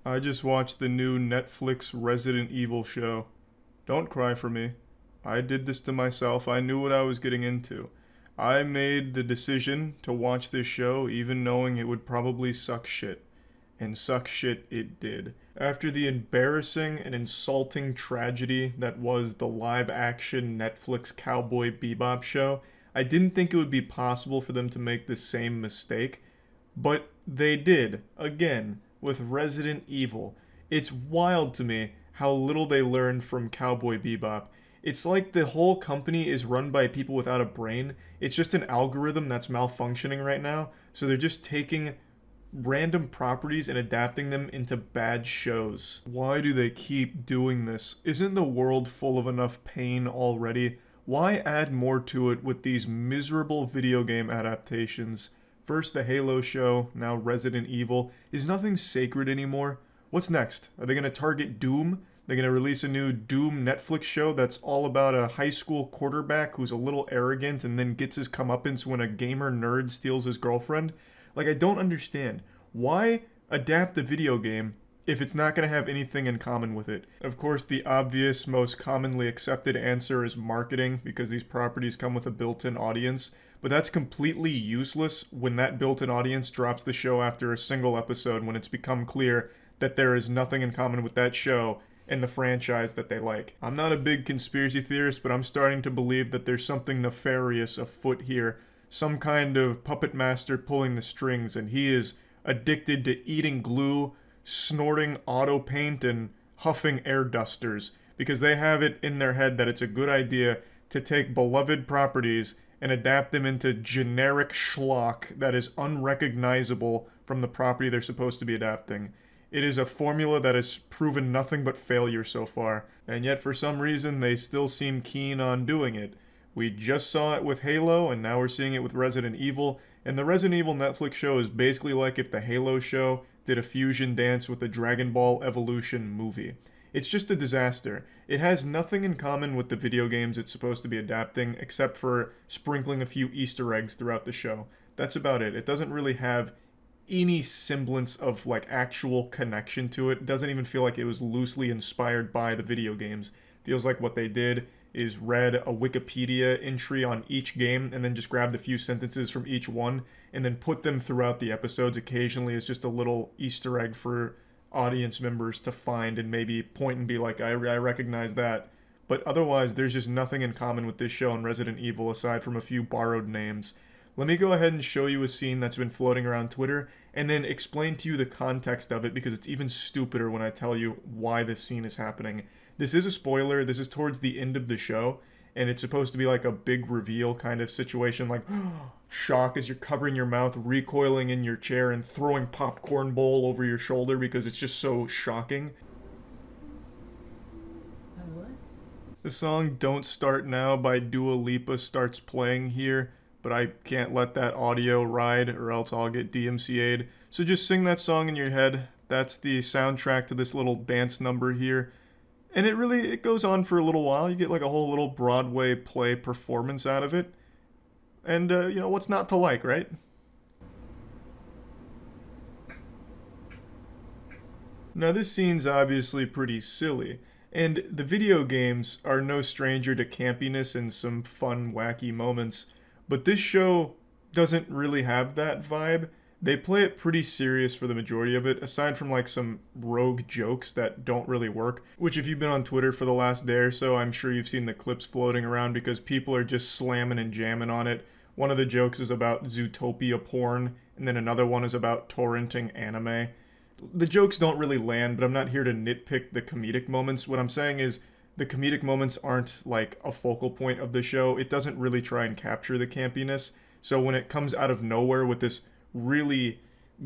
I just watched the new Netflix Resident Evil show. Don't cry for me. I did this to myself. I knew what I was getting into. I made the decision to watch this show even knowing it would probably suck shit. And suck shit it did. After the embarrassing and insulting tragedy that was the live action Netflix Cowboy Bebop show, I didn't think it would be possible for them to make the same mistake. But they did, again, with Resident Evil. It's wild to me how little they learned from Cowboy Bebop. It's like the whole company is run by people without a brain. It's just an algorithm that's malfunctioning right now. So they're just taking random properties and adapting them into bad shows. Why do they keep doing this? Isn't the world full of enough pain already? Why add more to it with these miserable video game adaptations? First the Halo show, now Resident Evil. Is nothing sacred anymore? What's next? Are they going to target Doom? They're going to release a new Doom Netflix show that's all about a high school quarterback who's a little arrogant and then gets his comeuppance when a gamer nerd steals his girlfriend? Like, I don't understand. Why adapt a video game if it's not going to have anything in common with it? Of course, the obvious, most commonly accepted answer is marketing, because these properties come with a built-in audience. But that's completely useless when that built-in audience drops the show after a single episode, when it's become clear that there is nothing in common with that show and the franchise that they like. I'm not a big conspiracy theorist, but I'm starting to believe that there's something nefarious afoot here. Some kind of puppet master pulling the strings, and he is addicted to eating glue, snorting auto paint, and huffing air dusters, because they have it in their head that it's a good idea to take beloved properties and adapt them into generic schlock that is unrecognizable from the property they're supposed to be adapting. It is a formula that has proven nothing but failure so far, and yet for some reason they still seem keen on doing it. We just saw it with Halo, and now we're seeing it with Resident Evil, and the Resident Evil Netflix show is basically like if the Halo show did a fusion dance with the Dragon Ball Evolution movie. It's just a disaster. It has nothing in common with the video games it's supposed to be adapting, except for sprinkling a few Easter eggs throughout the show. That's about it. It doesn't really have any semblance of like actual connection to it. It doesn't even feel like it was loosely inspired by the video games. It feels like what they did is read a Wikipedia entry on each game and then just grabbed a few sentences from each one and then put them throughout the episodes occasionally as just a little Easter egg for audience members to find and maybe point and be like, I recognize that. But otherwise, there's just nothing in common with this show and Resident Evil aside from a few borrowed names. Let me go ahead and show you a scene that's been floating around Twitter and then explain to you the context of it, because it's even stupider when I tell you why this scene is happening. This is a spoiler. This is towards the end of the show, and it's supposed to be like a big reveal kind of situation, like shock as you're covering your mouth, recoiling in your chair, and throwing popcorn bowl over your shoulder because it's just so shocking. What? The song Don't Start Now by Dua Lipa starts playing here, but I can't let that audio ride or else I'll get DMCA'd. So just sing that song in your head. That's the soundtrack to this little dance number here. And it goes on for a little while. You get like a whole little Broadway play performance out of it. And, what's not to like, right? Now this scene's obviously pretty silly, and the video games are no stranger to campiness and some fun, wacky moments, but this show doesn't really have that vibe. They play it pretty serious for the majority of it, aside from like some rogue jokes that don't really work, which if you've been on Twitter for the last day or so, I'm sure you've seen the clips floating around because people are just slamming and jamming on it. One of the jokes is about Zootopia porn, and then another one is about torrenting anime. The jokes don't really land, but I'm not here to nitpick the comedic moments. What I'm saying is the comedic moments aren't like a focal point of the show. It doesn't really try and capture the campiness. So when it comes out of nowhere with this really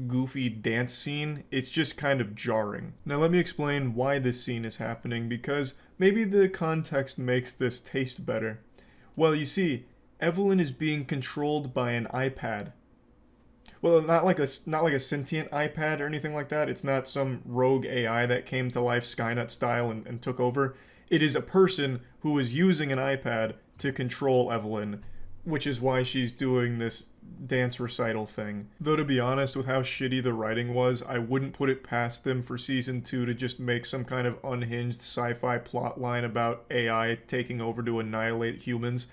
goofy dance scene, it's just kind of jarring. Now let me explain why this scene is happening, because maybe the context makes this taste better. Well, you see, Evelyn is being controlled by an iPad. Well, not like a sentient iPad or anything like that. It's not some rogue AI that came to life Skynet style and took over. It is a person who is using an iPad to control Evelyn which is why she's doing this dance recital thing. Though to be honest, with how shitty the writing was, I wouldn't put it past them for season 2 to just make some kind of unhinged sci-fi plot line about AI taking over to annihilate humans.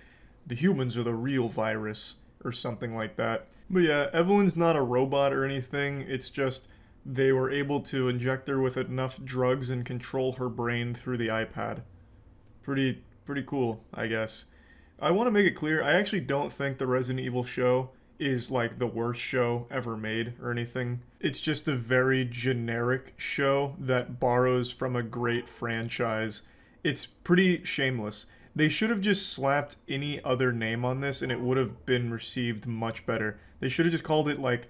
The humans are the real virus, or something like that. But yeah, Evelyn's not a robot or anything, it's just they were able to inject her with enough drugs and control her brain through the iPad. Pretty cool, I guess. I want to make it clear, I actually don't think the Resident Evil show is like the worst show ever made or anything. It's just a very generic show that borrows from a great franchise. It's pretty shameless. They should have just slapped any other name on this and it would have been received much better. They should have just called it like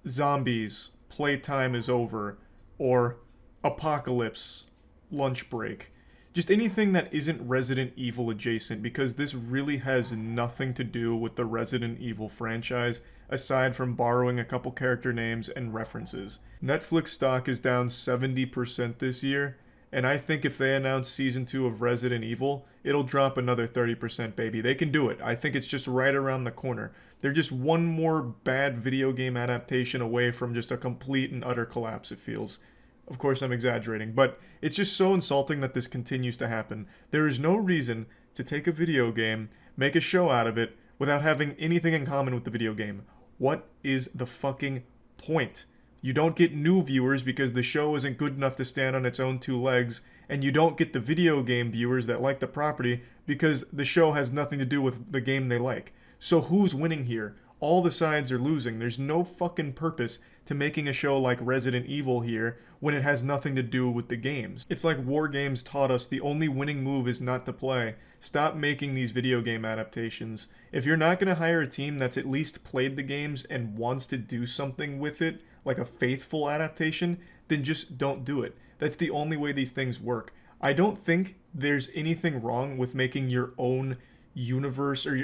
Zombies, Playtime is Over, or Apocalypse, Lunch Break. Just anything that isn't Resident Evil adjacent, because this really has nothing to do with the Resident Evil franchise, aside from borrowing a couple character names and references. Netflix stock is down 70% this year, and I think if they announce season 2 of Resident Evil, it'll drop another 30%, baby. They can do it. I think it's just right around the corner. They're just one more bad video game adaptation away from just a complete and utter collapse, it feels. Of course, I'm exaggerating, but it's just so insulting that this continues to happen. There is no reason to take a video game, make a show out of it, without having anything in common with the video game. What is the fucking point? You don't get new viewers because the show isn't good enough to stand on its own 2 legs, and you don't get the video game viewers that like the property because the show has nothing to do with the game they like. So who's winning here? All the sides are losing. There's no fucking purpose to making a show like Resident Evil here when it has nothing to do with the games. It's like War Games taught us the only winning move is not to play. Stop making these video game adaptations. If you're not going to hire a team that's at least played the games and wants to do something with it, like a faithful adaptation, then just don't do it. That's the only way these things work. I don't think there's anything wrong with making your own universe, or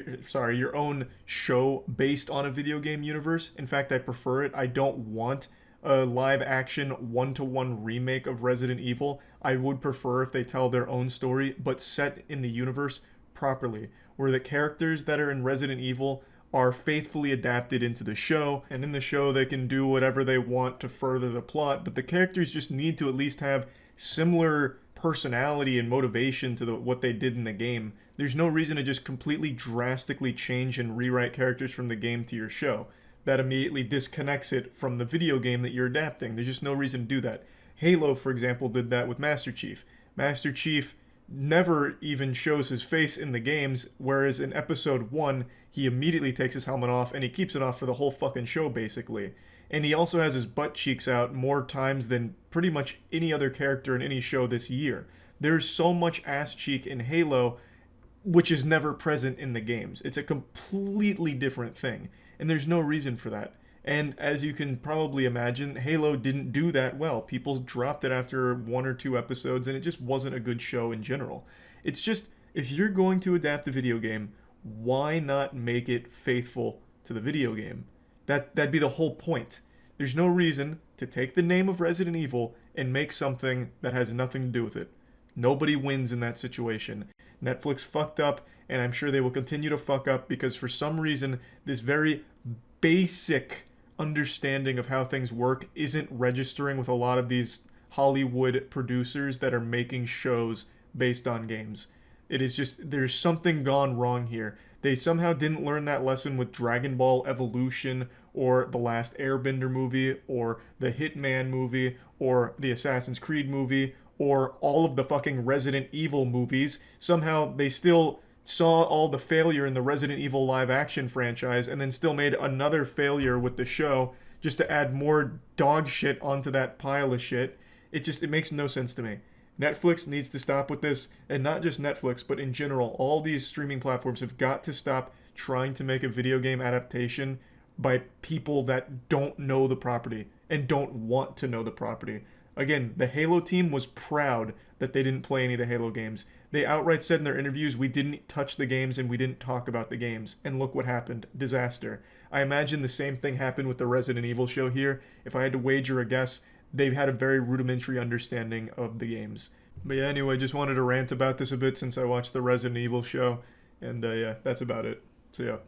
your own show based on a video game universe. In fact, I prefer it. I don't want a live action one-to-one remake of Resident Evil. I would prefer if they tell their own story but set in the universe properly, where the characters that are in Resident Evil are faithfully adapted into the show, and in the show they can do whatever they want to further the plot, but the characters just need to at least have similar personality and motivation to what they did in the game. There's no reason to just completely drastically change and rewrite characters from the game to your show. That immediately disconnects it from the video game that you're adapting. There's just no reason to do that. Halo, for example, did that with Master Chief. Master Chief never even shows his face in the games, whereas in episode 1, he immediately takes his helmet off and he keeps it off for the whole fucking show, basically. And he also has his butt cheeks out more times than pretty much any other character in any show this year. There's so much ass cheek in Halo, which is never present in the games. It's a completely different thing, and there's no reason for that. And as you can probably imagine, Halo didn't do that well. People dropped it after 1 or 2 episodes, and it just wasn't a good show in general. It's just, if you're going to adapt a video game, why not make it faithful to the video game? That'd be the whole point. There's no reason to take the name of Resident Evil and make something that has nothing to do with it. Nobody wins in that situation. Netflix fucked up, and I'm sure they will continue to fuck up because for some reason, this very basic understanding of how things work isn't registering with a lot of these Hollywood producers that are making shows based on games. It is just, there's something gone wrong here. They somehow didn't learn that lesson with Dragon Ball Evolution, or the last Airbender movie, or the Hitman movie, or the Assassin's Creed movie, or all of the fucking Resident Evil movies. Somehow they still saw all the failure in the Resident Evil live action franchise and then still made another failure with the show just to add more dog shit onto that pile of shit. It makes no sense to me. Netflix needs to stop with this, and not just Netflix, but in general, all these streaming platforms have got to stop trying to make a video game adaptation by people that don't know the property and don't want to know the property. Again, the Halo team was proud that they didn't play any of the Halo games. They outright said in their interviews, we didn't touch the games and we didn't talk about the games. And look what happened. Disaster. I imagine the same thing happened with the Resident Evil show here. If I had to wager a guess, they've had a very rudimentary understanding of the games. But yeah, anyway, just wanted to rant about this a bit since I watched the Resident Evil show. And yeah, that's about it. See ya.